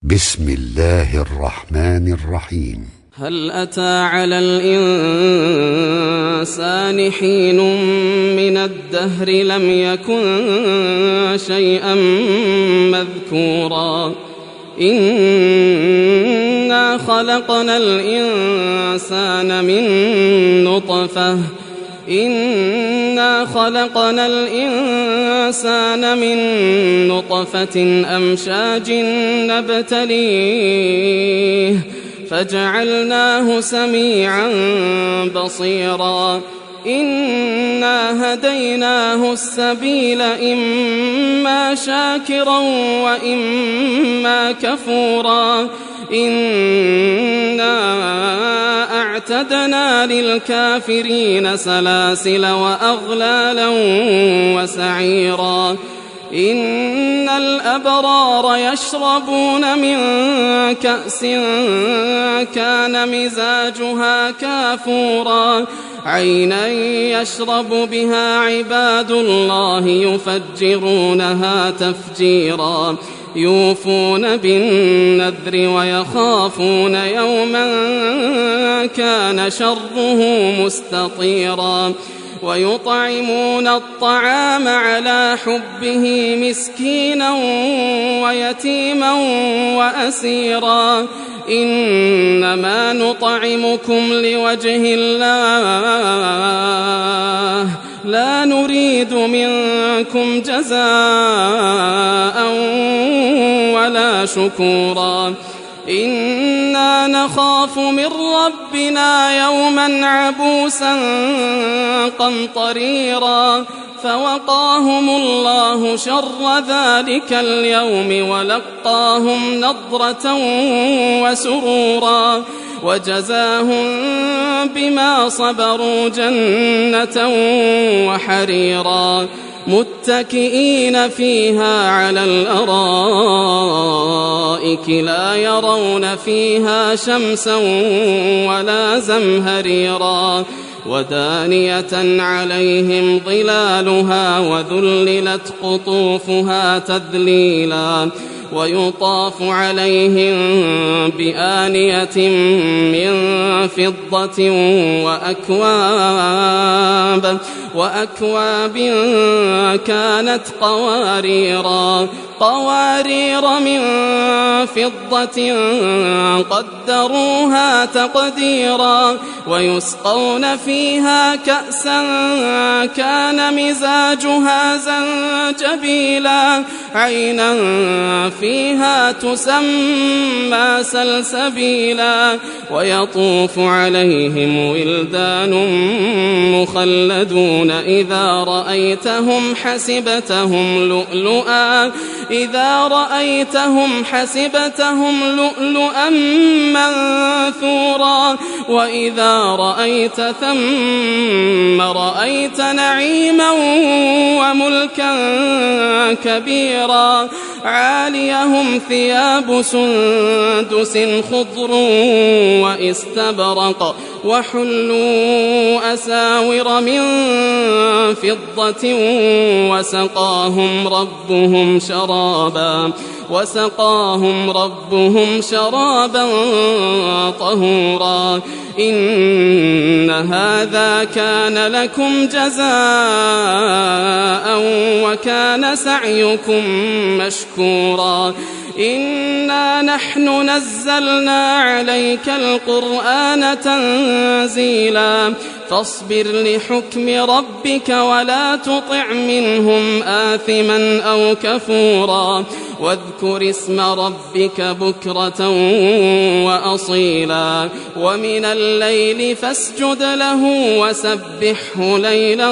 بسم الله الرحمن الرحيم. هل أتى على الإنسان حين من الدهر لم يكن شيئا مذكورا إنا خلقنا الإنسان من نطفة أمشاج نبتليه فجعلناه سميعا بصيرا إنا هديناه السبيل إما شاكرا وإما كفورا إنا أعتدنا للكافرين سلاسل وأغلالا وسعيرا إن الأبرار يشربون من كأس كان مزاجها كافورا عينا يشرب بها عباد الله يفجرونها تفجيرا يوفون بالنذر ويخافون يوما كان شره مستطيرا ويطعمون الطعام على حبه مسكينا ويتيما وأسيرا إنما نطعمكم لوجه الله لا نريد منكم جزاء ولا شكورا إنا نخاف من ربنا يوما عبوسا قمطريرا فوقاهم الله شر ذلك اليوم ولقاهم نضرة وسرورا وجزاهم بما صبروا جنة وحريرا متكئين فيها على الأرائك لا يرون فيها شمسا ولا زمهريرا ودانية عليهم ظلالها وذللت قطوفها تذليلا ويطاف عليهم بآنية من فضة وأكواب كانت قوارير من فضة قدروها تقديرا ويسقون فيها كأسا كان مزاجها زنجبيلا عينا فيها تسمى سلسبيلا ويطوف عليهم ولدان مخلدون إذا رأيتهم حسبتهم لؤلؤا منثورا وإذا رأيت ثم رأيت نعيما وملكا كبيرا عاليهم ثياب سندس خضر واستبرق وحلوا أساور من فضة وسقاهم ربهم شرابا طهورا إن هذا كان لكم جزاء وكان سعيكم مشكورا إنا نحن نزلنا عليك القرآن تنزيلا فاصبر لحكم ربك ولا تطع منهم آثما أو كفورا واذكر اسم ربك بكرة وأصيلا ومن الليل فاسجد له وسبحه ليلا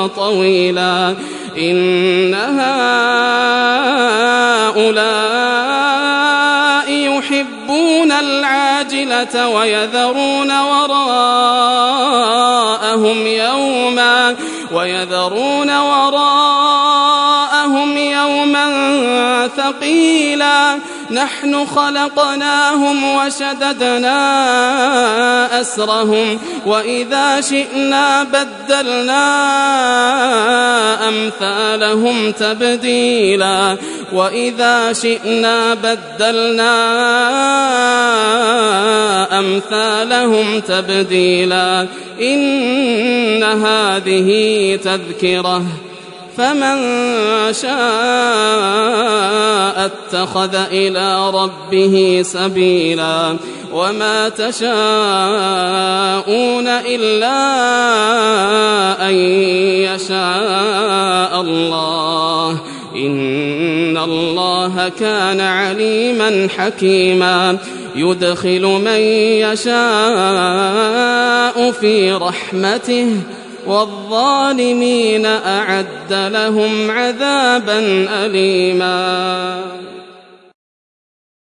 طويلا إن هؤلاء يحبون العاجلة ويذرون وراءهم يوما ثقيلا نحن خلقناهم وشددنا أسرهم وإذا شئنا بدلنا أمثالهم تبديلا وإذا شئنا بدلنا أمثالهم تبديلا إن هذه تذكرة فمن شاء اتخذ إلى ربه سبيلا وما تشاءون إلا أن يشاء الله إن الله كان عليما حكيما يدخل من يشاء في رحمته والظالمين أعد لهم عذابا أليما.